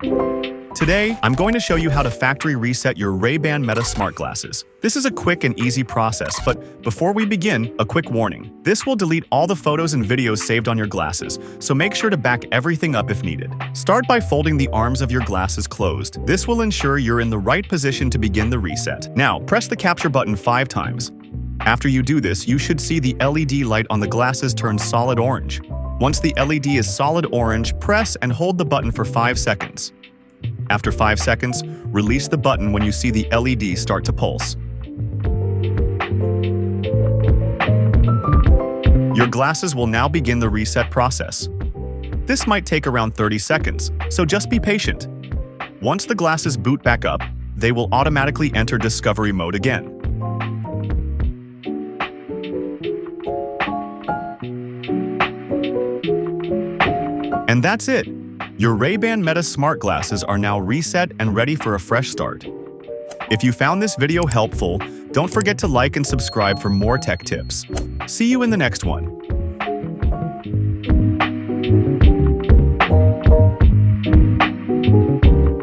Today, I'm going to show you how to factory reset your Ray-Ban Meta smart glasses. This is a quick and easy process, but before we begin, a quick warning. This will delete all the photos and videos saved on your glasses, so make sure to back everything up if needed. Start by folding the arms of your glasses closed. This will ensure you're in the right position to begin the reset. Now, press the capture button 5 times. After you do this, you should see the LED light on the glasses turn solid orange. Once the LED is solid orange, press and hold the button for 5 seconds. After 5 seconds, release the button when you see the LED start to pulse. Your glasses will now begin the reset process. This might take around 30 seconds, so just be patient. Once the glasses boot back up, they will automatically enter discovery mode again. And that's it! Your Ray-Ban Meta smart glasses are now reset and ready for a fresh start. If you found this video helpful, don't forget to like and subscribe for more tech tips. See you in the next one.